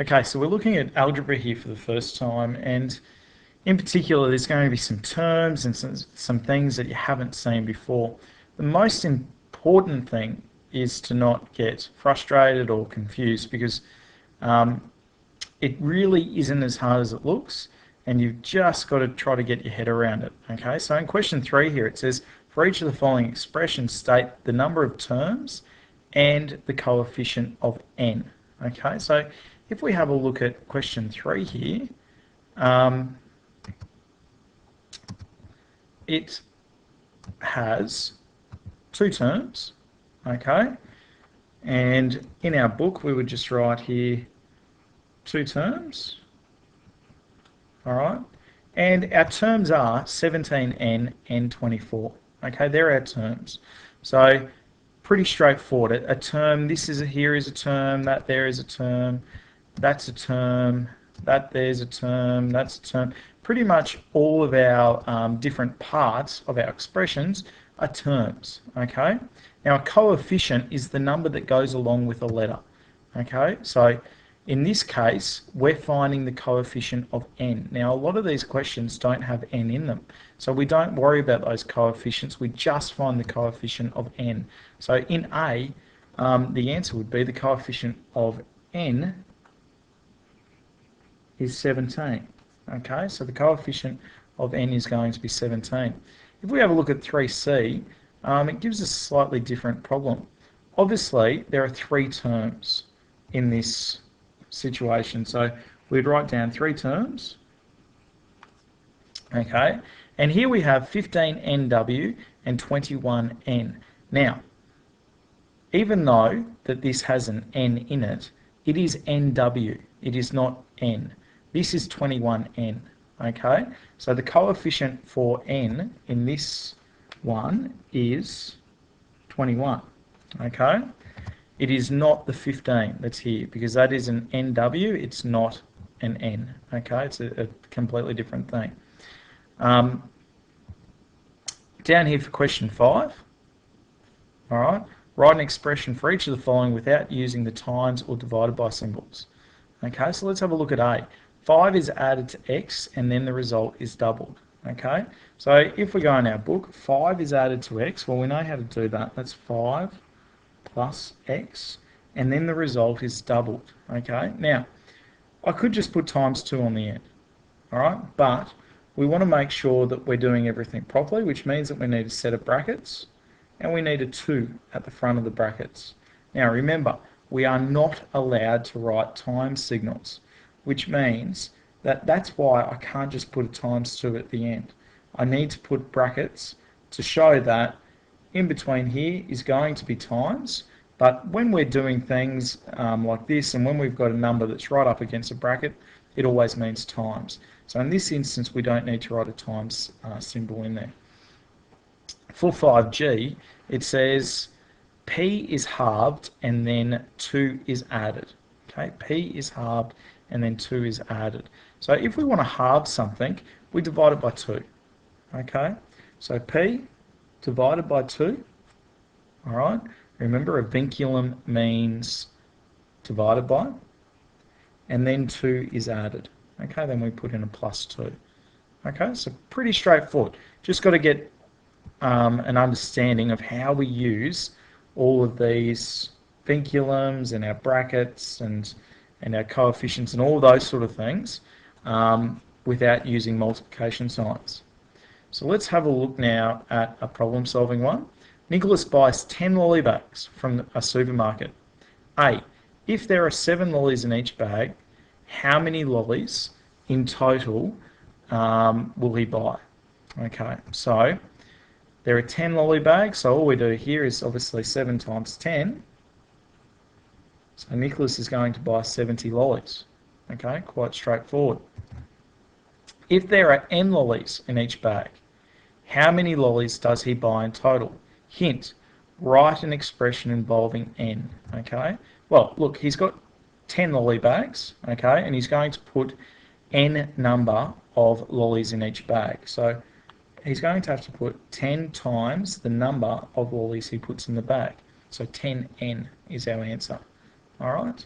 Okay, so we're looking at algebra here for the first time, and in particular there's going to be some terms and some things that you haven't seen before. The most important thing is to not get frustrated or confused, because it really isn't as hard as it looks, and you've just got to try to get your head around it. Okay, so in question 3 here it says, for each of the following expressions state the number of terms and the coefficient of n. Okay, so if we have a look at question 3 here, it has 2 terms, okay, and in our book we would just write here 2 terms, all right, and our terms are 17n and 24. Okay, they're our terms. So pretty straightforward. A term, here is a term, that there is a term, that's a term, that there's a term, that's a term. Pretty much all of our different parts of our expressions are terms. Okay. Now a coefficient is the number that goes along with a letter. Okay, so in this case we're finding the coefficient of n. Now a lot of these questions don't have n in them, so we don't worry about those coefficients, we just find the coefficient of n. So in A, the answer would be the coefficient of n is 17. Okay, so the coefficient of n is going to be 17. If we have a look at 3c, it gives us a slightly different problem. Obviously there are 3 terms in this situation, so we'd write down 3 terms. Okay, and here we have 15nw and 21n. Now, even though that this has an n in it, it is nw, it is not n. This is 21n. Okay, so the coefficient for n in this one is 21. Okay, it is not the 15 that's here, because that is an nw, it's not an n. Okay, it's a completely different thing. Down here for question 5, all right, write an expression for each of the following without using the times or divided by symbols. Okay, so let's have a look at A. 5 is added to x and then the result is doubled. Okay, so if we go in our book, 5 is added to x, well we know how to do that. That's 5 plus x, and then the result is doubled. Okay, now I could just put times 2 on the end, all right, but we want to make sure that we're doing everything properly, which means that we need a set of brackets and we need a 2 at the front of the brackets. Now remember, we are not allowed to write times signals, which means that that's why I can't just put a times 2 at the end. I need to put brackets to show that in between here is going to be times, but when we're doing things like this, and when we've got a number that's right up against a bracket, it always means times. So in this instance, we don't need to write a times symbol in there. For 5G, it says P is halved and then 2 is added. Okay, P is halved and then 2 is added. So if we want to halve something, we divide it by 2. Okay, so P divided by 2. All right, remember a vinculum means divided by, and then 2 is added. Okay, then we put in a plus 2. Okay, so pretty straightforward. Just got to get an understanding of how we use all of these vinculums and our brackets and our coefficients and all those sort of things without using multiplication signs. So let's have a look now at a problem solving one. Nicholas buys 10 lolly bags from a supermarket. A, if there are 7 lollies in each bag, how many lollies in total will he buy? Okay, so there are 10 lolly bags, so all we do here is obviously 7 times 10. So Nicholas is going to buy 70 lollies. Okay, quite straightforward. If there are n lollies in each bag, how many lollies does he buy in total? Hint, write an expression involving n. Okay, well, look, he's got 10 lolly bags, okay, and he's going to put n number of lollies in each bag. So he's going to have to put 10 times the number of lollies he puts in the bag. So 10n is our answer. All right.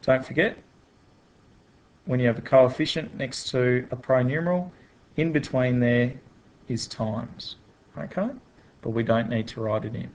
Don't forget, when you have a coefficient next to a pronumeral, in between there is times. Okay? But we don't need to write it in.